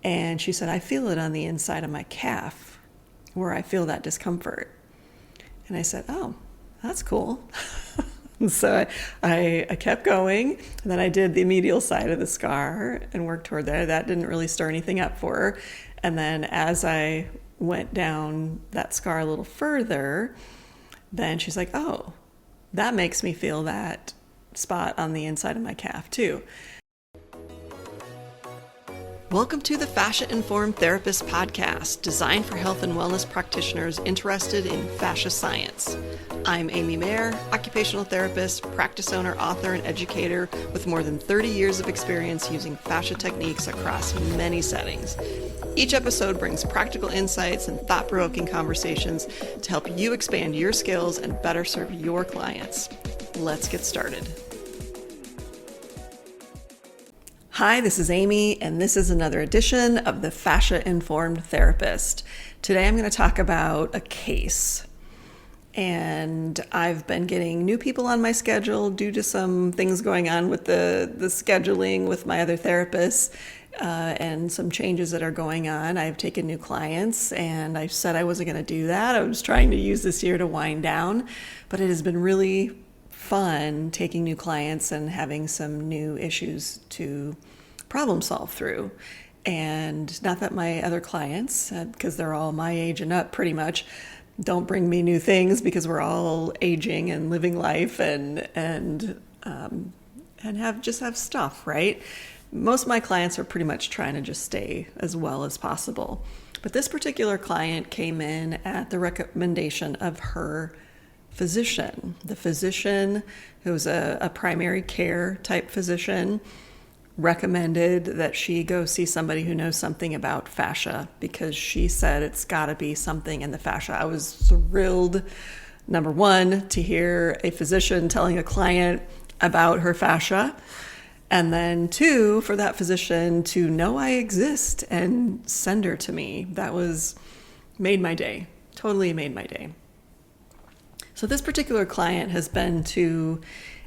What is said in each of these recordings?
And she said, I feel it on the inside of my calf where I feel that discomfort. And I said, oh, that's cool. So I kept going, and then I did the medial side of the scar and worked toward there. That didn't really stir anything up for her. And then as I went down that scar a little further, then she's like, oh, that makes me feel that spot on the inside of my calf too. Welcome to the Fascia-Informed Therapist podcast, designed for health and wellness practitioners interested in fascia science. I'm Amy Mayer, occupational therapist, practice owner, author, and educator with more than 30 years of experience using fascia techniques across many settings. Each episode brings practical insights and thought-provoking conversations to help you expand your skills and better serve your clients. Let's get started. Hi, this is Amy, and this is another edition of the Fascia-Informed Therapist. Today I'm going to talk about a case. And I've been getting new people on my schedule due to some things going on with the scheduling with my other therapists and some changes that are going on. I've taken new clients, and I said I wasn't going to do that. I was trying to use this year to wind down, but it has been really fun taking new clients and having some new issues to problem solve through. And not that my other clients, because they're all my age and up pretty much, don't bring me new things, because we're all aging and living life and have stuff, right? Most of my clients are pretty much trying to just stay as well as possible. But this particular client came in at the recommendation of her physician. The physician, who was a primary care type physician, recommended that she go see somebody who knows something about fascia, because she said it's got to be something in the fascia. I was thrilled, number one, to hear a physician telling a client about her fascia, and then two, for that physician to know I exist and send her to me. That made my day, totally made my day. So this particular client has been to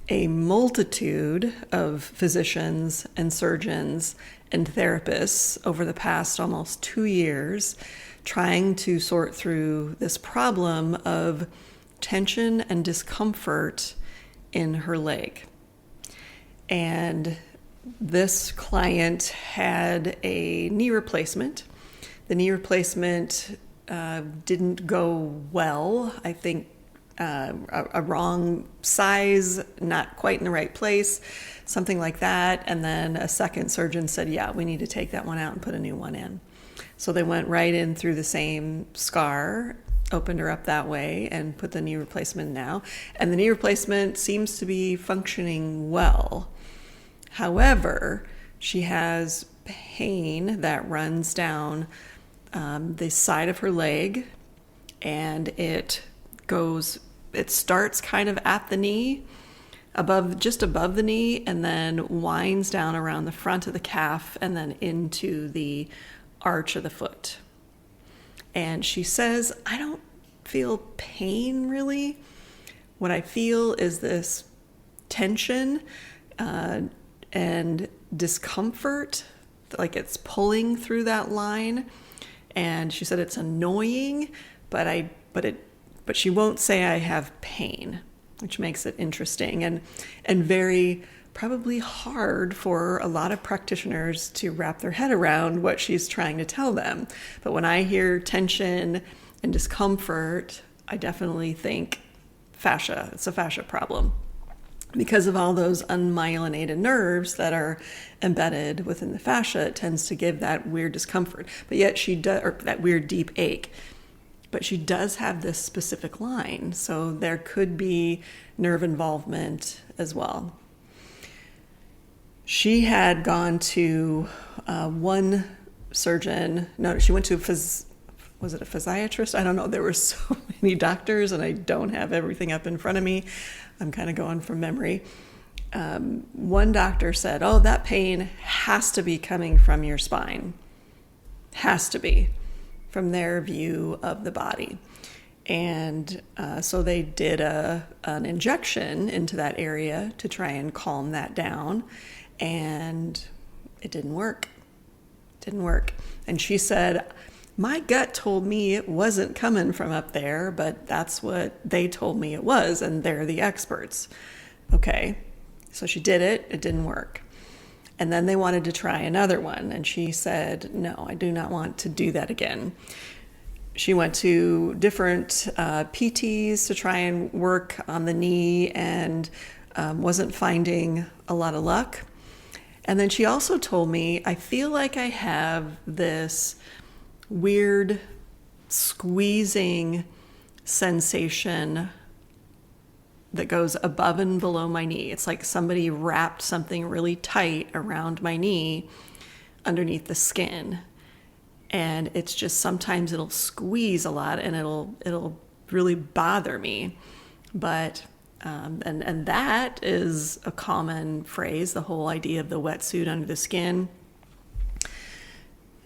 a multitude of physicians and surgeons and therapists over the past almost 2 years, trying to sort through this problem of tension and discomfort in her leg. And this client had a knee replacement. The knee replacement didn't go well. I think a wrong size, not quite in the right place, something like that. And then a second surgeon said, yeah, we need to take that one out and put a new one in. So they went right in through the same scar, opened her up that way, and put the knee replacement now. And the knee replacement seems to be functioning well. However, she has pain that runs down the side of her leg, and it starts kind of at the knee, just above the knee, and then winds down around the front of the calf and then into the arch of the foot. And she says, I don't feel pain really. What I feel is this tension and discomfort, like it's pulling through that line. And she said it's annoying, but she won't say I have pain, which makes it interesting and very probably hard for a lot of practitioners to wrap their head around what she's trying to tell them. But when I hear tension and discomfort, I definitely think fascia. It's a fascia problem because of all those unmyelinated nerves that are embedded within the fascia. It tends to give that weird discomfort, but yet or that weird deep ache. But she does have this specific line, so there could be nerve involvement as well. She had gone to one surgeon. No, she went to was it a physiatrist? I don't know. There were so many doctors, and I don't have everything up in front of me. I'm kind of going from memory. One doctor said, oh, that pain has to be coming from your spine. Has to be. From their view of the body. And so they did an injection into that area to try and calm that down, and it didn't work. Didn't work. And she said, my gut told me it wasn't coming from up there, but that's what they told me it was, and they're the experts. Okay, so she did it. It didn't work. And then they wanted to try another one, and she said, no, I do not want to do that again. She went to different PTs to try and work on the knee and wasn't finding a lot of luck. And then she also told me, I feel like I have this weird squeezing sensation that goes above and below my knee. It's like somebody wrapped something really tight around my knee underneath the skin. And it's just sometimes it'll squeeze a lot and it'll really bother me. But and that is a common phrase, the whole idea of the wetsuit under the skin.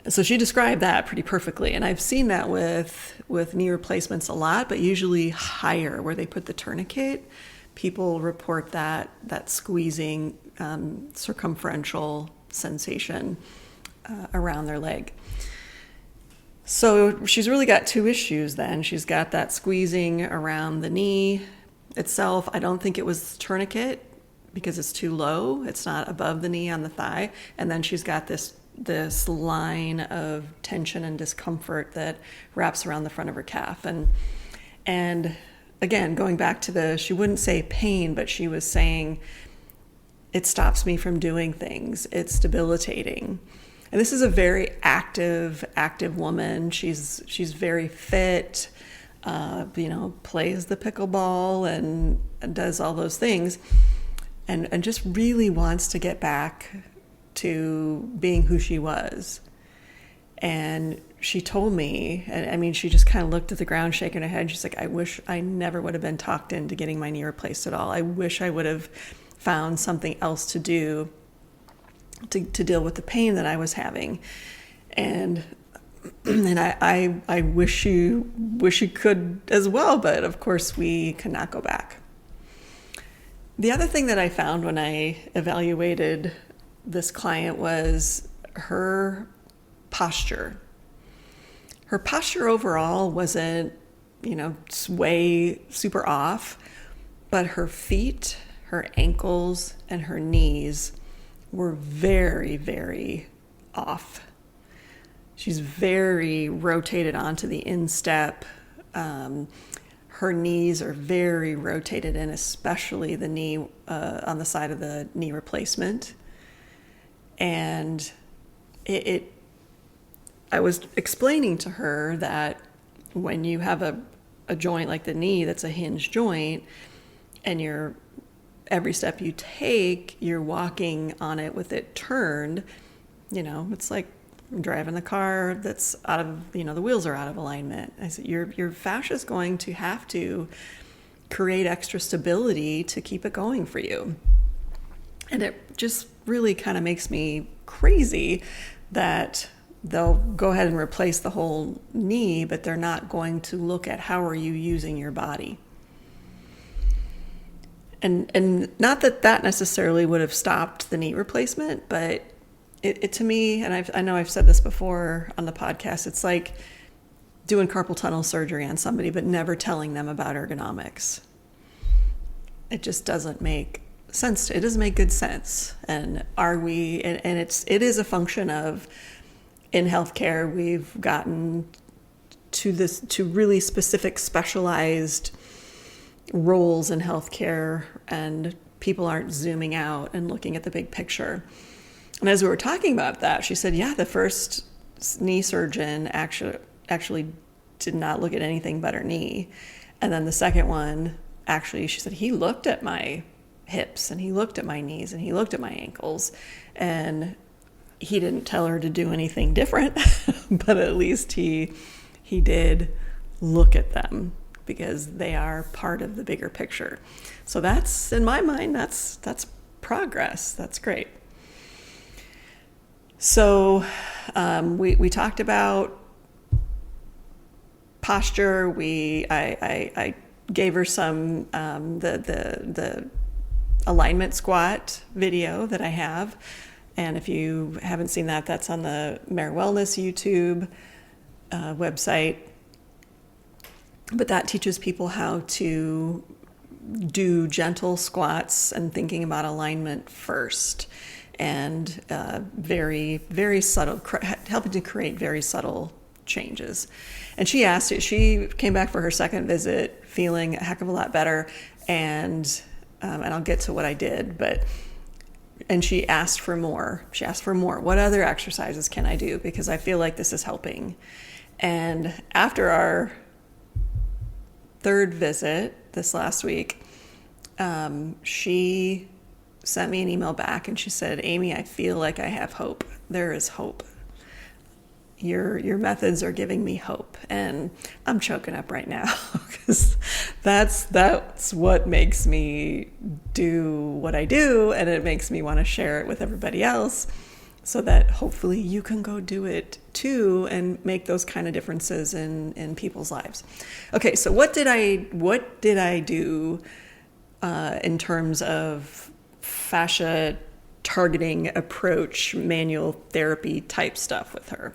So she described that pretty perfectly. And I've seen that with knee replacements a lot, but usually higher where they put the tourniquet. People report that squeezing circumferential sensation around their leg. So she's really got two issues then. She's got that squeezing around the knee itself. I don't think it was tourniquet because it's too low. It's not above the knee on the thigh. And then she's got this line of tension and discomfort that wraps around the front of her calf. And again, going back to she wouldn't say pain, but she was saying it stops me from doing things. It's debilitating. And this is a very active woman. She's very fit, plays the pickleball and does all those things and just really wants to get back to being who she was. And she told me, and I mean, she just kind of looked at the ground, shaking her head. She's like, I wish I never would have been talked into getting my knee replaced at all. I wish I would have found something else to do to deal with the pain that I was having. And I wish you could as well, but of course we cannot go back. The other thing that I found when I evaluated this client was her posture. Her posture overall wasn't, way super off, but her feet, her ankles, and her knees were very, very off. She's very rotated onto the instep. Her knees are very rotated in, especially the knee on the side of the knee replacement. And I was explaining to her that when you have a joint like the knee that's a hinge joint, and every step you take, you're walking on it with it turned, it's like driving the car that's out of, the wheels are out of alignment. I said, your fascia is going to have to create extra stability to keep it going for you. And it just really kind of makes me crazy that they'll go ahead and replace the whole knee, but they're not going to look at how are you using your body. And not that necessarily would have stopped the knee replacement, but it to me, and I know I've said this before on the podcast, it's like doing carpal tunnel surgery on somebody, but never telling them about ergonomics. It just doesn't make sense. It doesn't make good sense. And it is a function of, in healthcare, we've gotten to really specific specialized roles in healthcare, and people aren't zooming out and looking at the big picture. And as we were talking about that, she said, yeah, the first knee surgeon actually did not look at anything but her knee. And then the second one, actually, she said, he looked at my hips and he looked at my knees and he looked at my ankles, and he didn't tell her to do anything different, but at least he did look at them because they are part of the bigger picture. So that's, in my mind, that's progress. That's great. So we talked about posture. I gave her some the alignment squat video that I have And if you haven't seen that, that's on the Mere Wellness YouTube website. But that teaches people how to do gentle squats and thinking about alignment first, and very, very subtle, helping to create very subtle changes. And she came back for her second visit feeling a heck of a lot better, and I'll get to what I did, and she asked for more. What other exercises can I do? Because I feel like this is helping. And after our third visit this last week, she sent me an email back and she said, Amy, I feel like I have hope. There is hope. Your methods are giving me hope. And I'm choking up right now because that's what makes me do what I do, and it makes me want to share it with everybody else so that hopefully you can go do it too and make those kind of differences in people's lives. Okay, so what did I do in terms of fascia targeting approach, manual therapy type stuff with her?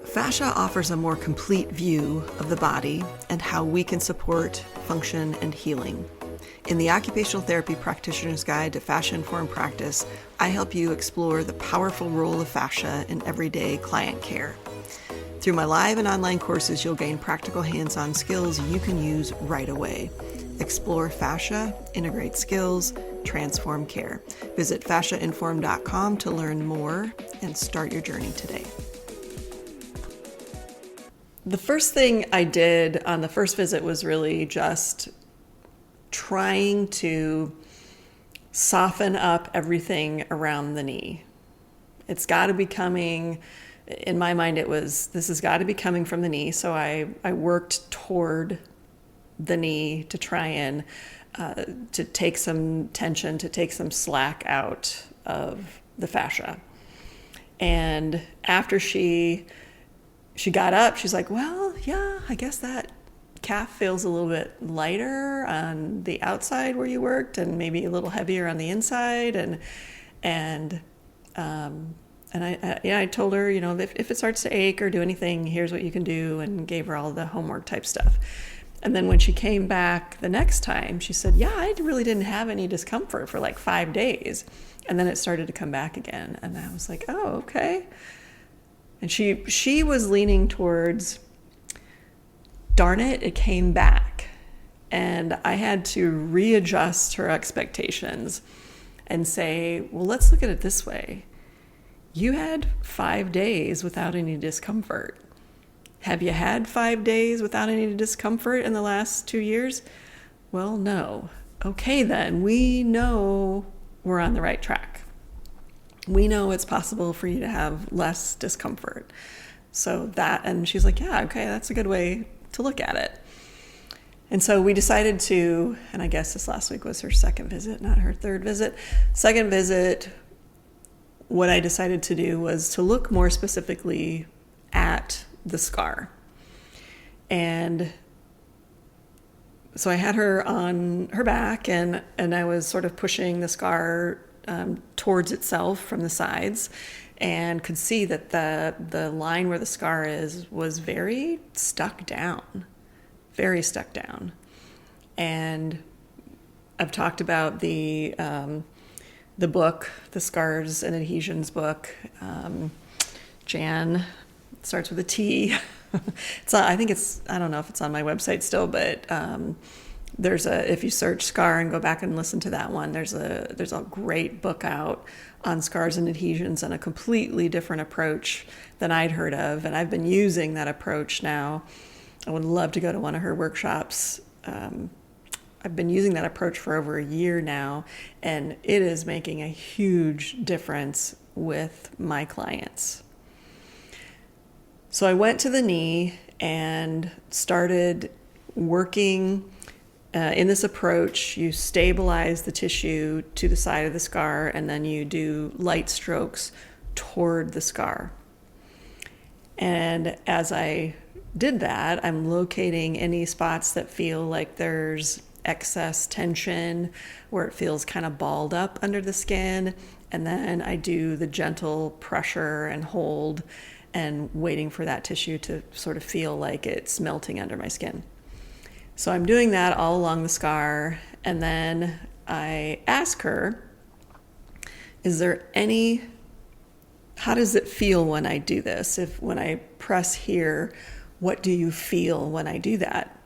Fascia offers a more complete view of the body and how we can support function and healing. In the Occupational Therapy Practitioner's Guide to Fascia-Informed Practice, I help you explore the powerful role of fascia in everyday client care. Through my live and online courses, you'll gain practical hands-on skills you can use right away. Explore fascia, integrate skills, transform care. Visit fascia-informed.com to learn more and start your journey today. The first thing I did on the first visit was really just trying to soften up everything around the knee. It's got to be coming, in my mind this has got to be coming from the knee. So I worked toward the knee to try and to take some tension, to take some slack out of the fascia. And after she got up, she's like, well, yeah, I guess that calf feels a little bit lighter on the outside where you worked and maybe a little heavier on the inside. And I told her, if it starts to ache or do anything, here's what you can do, and gave her all the homework type stuff. And then when she came back the next time, she said, yeah, I really didn't have any discomfort for like 5 days. And then it started to come back again. And I was like, oh, okay. And she was leaning towards, darn it, it came back. And I had to readjust her expectations and say, well, let's look at it this way. You had 5 days without any discomfort. Have you had 5 days without any discomfort in the last 2 years? Well, no. Okay, then we know we're on the right track. We know it's possible for you to have less discomfort. And she's like, yeah, okay, that's a good way to look at it. And so we decided to, and I guess this last week was her second visit, not her third visit. Second visit, what I decided to do was to look more specifically at the scar. And so I had her on her back, and I was sort of pushing the scar towards itself from the sides, and could see that the line where the scar was very stuck down. And I've talked about the book, the Scars and Adhesions book. Jan, starts with a T. I don't know if it's on my website still, but if you search scar and go back and listen to that one, there's a great book out on scars and adhesions, and a completely different approach than I'd heard of. And I've been using that approach now. I would love to go to one of her workshops. I've been using that approach for over a year now, and it is making a huge difference with my clients. So I went to the knee and started working in this approach. You stabilize the tissue to the side of the scar, and then you do light strokes toward the scar. And as I did that, I'm locating any spots that feel like there's excess tension, where it feels kind of balled up under the skin, And then I do the gentle pressure and hold and waiting for that tissue to sort of feel like it's melting under my skin. So I'm doing that all along the scar. And then I ask her, how does it feel when I do this? When I press here, what do you feel when I do that?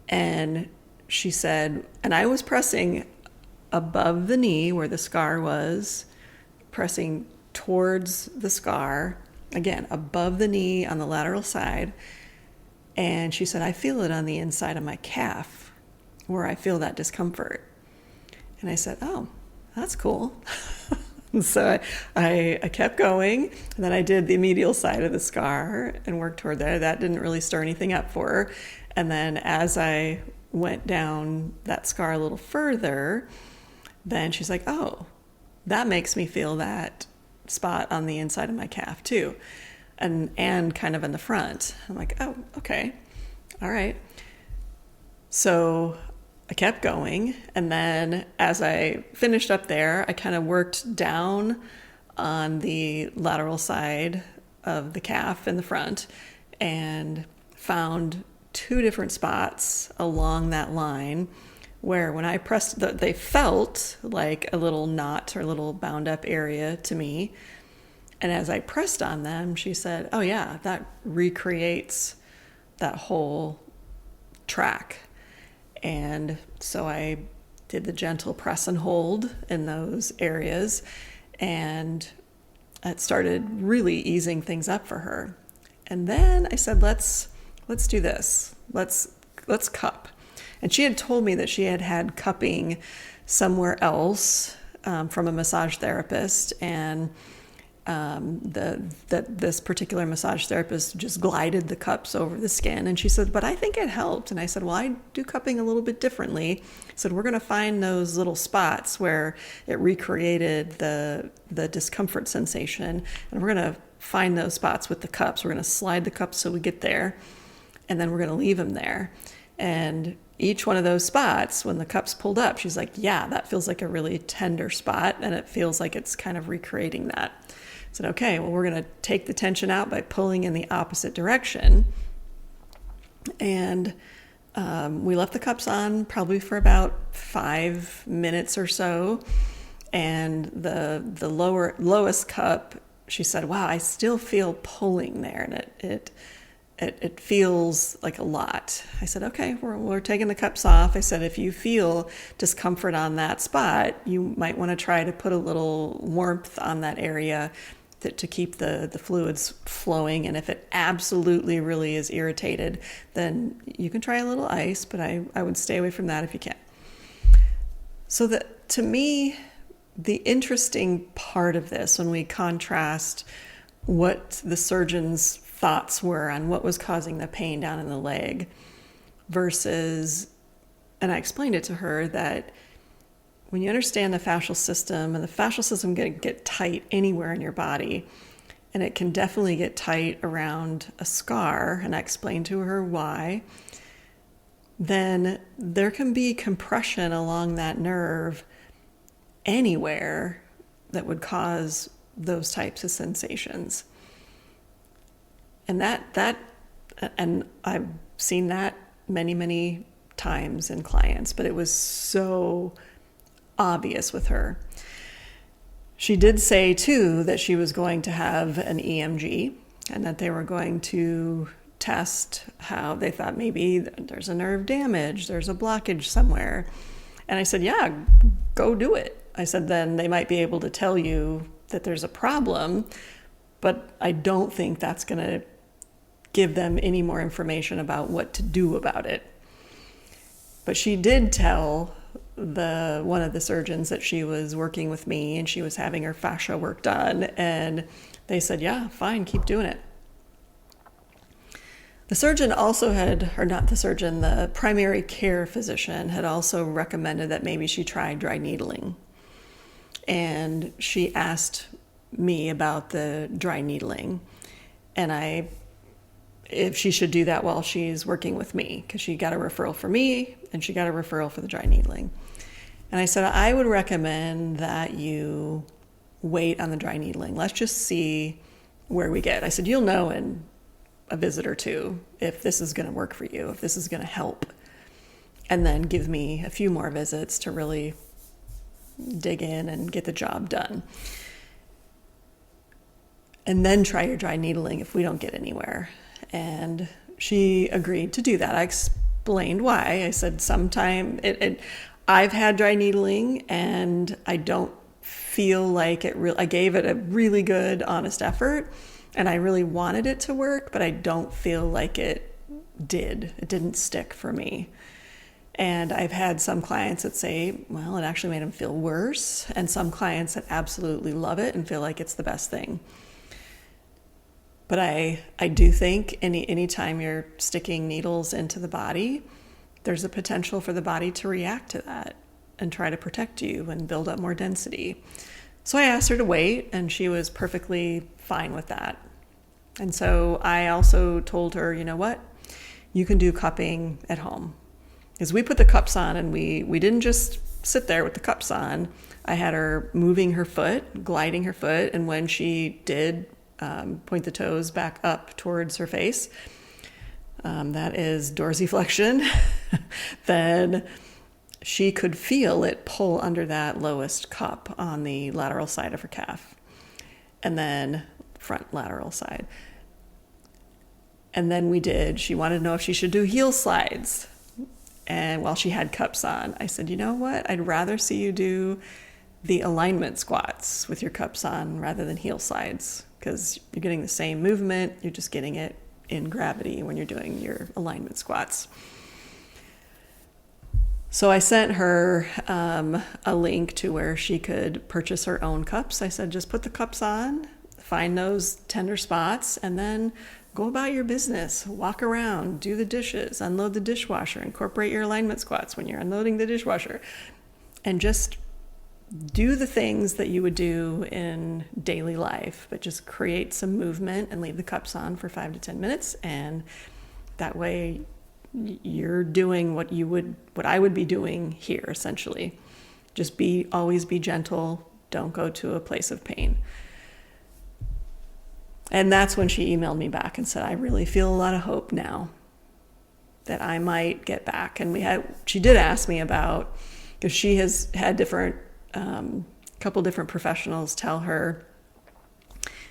And she said, and I was pressing above the knee where the scar was, pressing towards the scar, again, above the knee on the lateral side. And she said, I feel it on the inside of my calf where I feel that discomfort. And I said, oh, that's cool. So I kept going, and then I did the medial side of the scar and worked toward there. That didn't really stir anything up for her. And then as I went down that scar a little further, then she's like, oh, that makes me feel that spot on the inside of my calf too, and kind of in the front. I'm like, oh, okay, all right. So I kept going, and then as I finished up there, I kind of worked down on the lateral side of the calf in the front and found 2 different spots along that line where when I pressed, they felt like a little knot or a little bound up area to me. And as I pressed on them, she said, oh yeah, that recreates that whole track. And so I did the gentle press and hold in those areas, and it started really easing things up for her. And then I said, let's do this. Let's cup. And she had told me that she had had cupping somewhere else from a massage therapist, and that this particular massage therapist just glided the cups over the skin. And she said, but I think it helped. And I said, well, I do cupping a little bit differently. I said, we're going to find those little spots where it recreated the discomfort sensation, and we're going to find those spots with the cups. We're going to slide the cups so we get there, and then we're going to leave them there. And each one of those spots, when the cups pulled up, she's like, yeah, that feels like a really tender spot, and it feels like it's kind of recreating that. I said, okay, well, we're going to take the tension out by pulling in the opposite direction. And we left the cups on probably for about 5 minutes or so. And the lowest cup, she said, wow, I still feel pulling there, and it feels like a lot. I said, okay, we're taking the cups off. I said, if you feel discomfort on that spot, you might want to try to put a little warmth on that area to keep the fluids flowing. And if it absolutely really is irritated, then you can try a little ice, but I would stay away from that if you can. So that, to me, the interesting part of this, when we contrast what the surgeon's thoughts were on what was causing the pain down in the leg versus, and I explained it to her, that when you understand the fascial system, and the fascial system can get tight anywhere in your body, and it can definitely get tight around a scar, and I explained to her why, then there can be compression along that nerve anywhere that would cause those types of sensations. And and I've seen that many, many times in clients, but it was so obvious with her. She did say too that she was going to have an EMG, and that they were going to test how they thought maybe there's a nerve damage, there's a blockage somewhere. And I said, yeah, go do it. I said, then they might be able to tell you that there's a problem, but I don't think that's going to give them any more information about what to do about it. But she did tell one of the surgeons that she was working with me, and she was having her fascia work done, and they said, yeah, fine, keep doing it. The surgeon also the primary care physician had also recommended that maybe she try dry needling. And she asked me about the dry needling, and if she should do that while she's working with me, because she got a referral for me and she got a referral for the dry needling. And I said, I would recommend that you wait on the dry needling. Let's just see where we get. I said, you'll know in a visit or two if this is going to work for you, if this is going to help. And then give me a few more visits to really dig in and get the job done. And then try your dry needling if we don't get anywhere. And she agreed to do that. I explained why. I said I've had dry needling and I don't feel like I gave it a really good, honest effort, and I really wanted it to work, but I don't feel like it did. It didn't stick for me. And I've had some clients that say, well, it actually made them feel worse, and some clients that absolutely love it and feel like it's the best thing. But I do think anytime you're sticking needles into the body, there's a potential for the body to react to that and try to protect you and build up more density. So I asked her to wait, and she was perfectly fine with that. And so I also told her, you know what? You can do cupping at home. Because we put the cups on, and we didn't just sit there with the cups on. I had her moving her foot, gliding her foot, and when she did point the toes back up towards her face, that is dorsiflexion, then she could feel it pull under that lowest cup on the lateral side of her calf, and then front lateral side. And then she wanted to know if she should do heel slides. And while she had cups on, I said, you know what? I'd rather see you do the alignment squats with your cups on rather than heel slides, because you're getting the same movement. You're just getting it in gravity when you're doing your alignment squats. So I sent her a link to where she could purchase her own cups. I said, just put the cups on, find those tender spots, and then go about your business. Walk around, do the dishes, unload the dishwasher, incorporate your alignment squats when you're unloading the dishwasher, and just do the things that you would do in daily life, but just create some movement and leave the cups on for 5 to 10 minutes. And that way you're doing what I would be doing here, essentially. Just always be gentle. Don't go to a place of pain. And that's when she emailed me back and said, I really feel a lot of hope now that I might get back. And she did ask me about, because she has had couple different professionals tell her,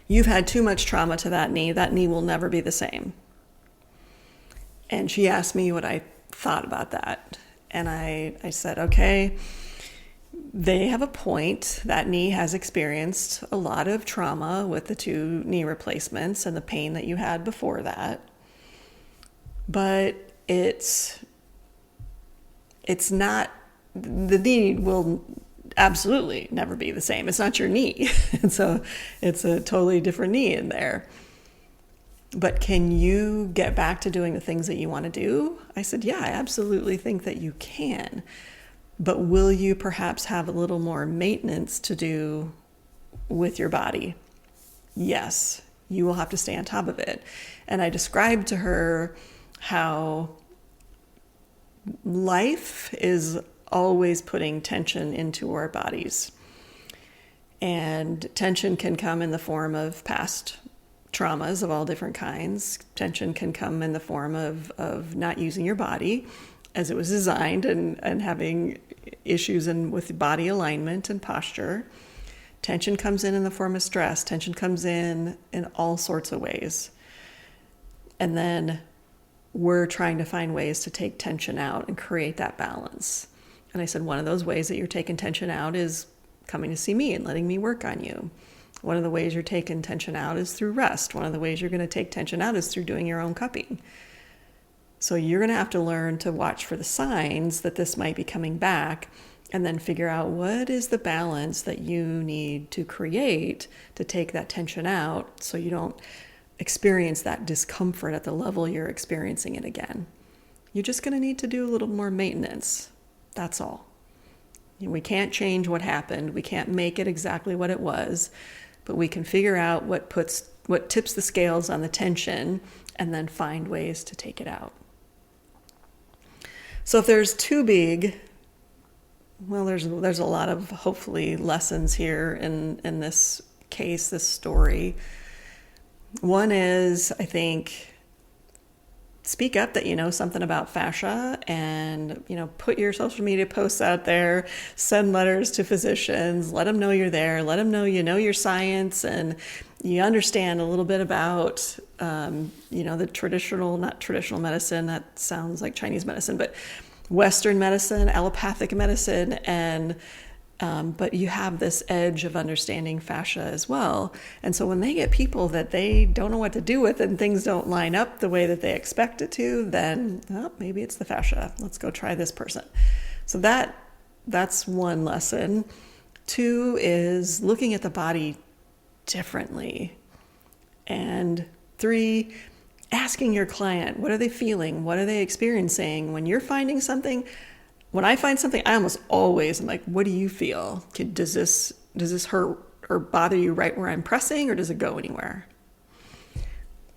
you've had too much trauma to that knee will never be the same. And she asked me what I thought about that. And I said, okay, they have a point. That knee has experienced a lot of trauma with the 2 knee replacements and the pain that you had before that. But it's not, the knee will absolutely never be the same. It's not your knee. And so it's a totally different knee in there. But can you get back to doing the things that you want to do? I said, yeah, I absolutely think that you can. But will you perhaps have a little more maintenance to do with your body? Yes, you will have to stay on top of it. And I described to her how life is always putting tension into our bodies. And tension can come in the form of past traumas of all different kinds. Tension can come in the form of not using your body as it was designed and having issues with body alignment and posture. Tension comes in the form of stress. Tension comes in all sorts of ways. And then we're trying to find ways to take tension out and create that balance. And I said, one of those ways that you're taking tension out is coming to see me and letting me work on you. One of the ways you're taking tension out is through rest. One of the ways you're going to take tension out is through doing your own cupping. So you're going to have to learn to watch for the signs that this might be coming back, and then figure out what is the balance that you need to create to take that tension out so you don't experience that discomfort at the level you're experiencing it again. You're just going to need to do a little more maintenance. That's all. We can't change what happened. We can't make it exactly what it was, but we can figure out what tips the scales on the tension and then find ways to take it out. So if there's 2 big well, there's a lot of hopefully lessons here in this case, this story. One is, I think, speak up that you know something about fascia, and put your social media posts out there, send letters to physicians, let them know you're there, let them know you know your science and you understand a little bit about the not traditional medicine, that sounds like Chinese medicine, but Western medicine, allopathic medicine, and but you have this edge of understanding fascia as well. And so when they get people that they don't know what to do with and things don't line up the way that they expect it to, then maybe it's the fascia. Let's go try this person. So that's one lesson. Two is looking at the body differently. And three, asking your client, what are they feeling? What are they experiencing? When you're finding something, when I find something, I almost always am like, what do you feel? Does this hurt or bother you right where I'm pressing, or does it go anywhere?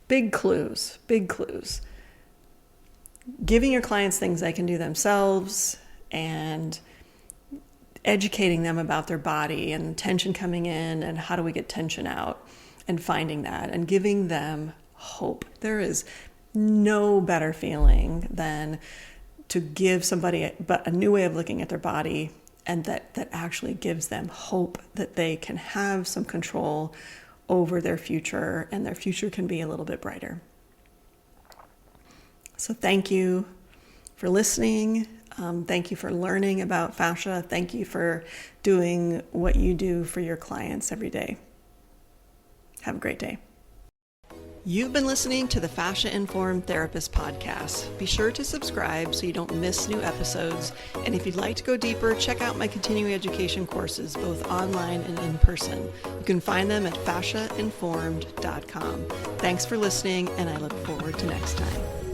Big clues. Giving your clients things they can do themselves and educating them about their body and tension coming in and how do we get tension out, and finding that and giving them hope. There is no better feeling than to give somebody a new way of looking at their body, and that actually gives them hope that they can have some control over their future, and their future can be a little bit brighter. So thank you for listening. Thank you for learning about fascia. Thank you for doing what you do for your clients every day. Have a great day. You've been listening to the Fascia-Informed Therapist podcast. Be sure to subscribe so you don't miss new episodes. And if you'd like to go deeper, check out my continuing education courses, both online and in person. You can find them at fasciainformed.com. Thanks for listening, and I look forward to next time.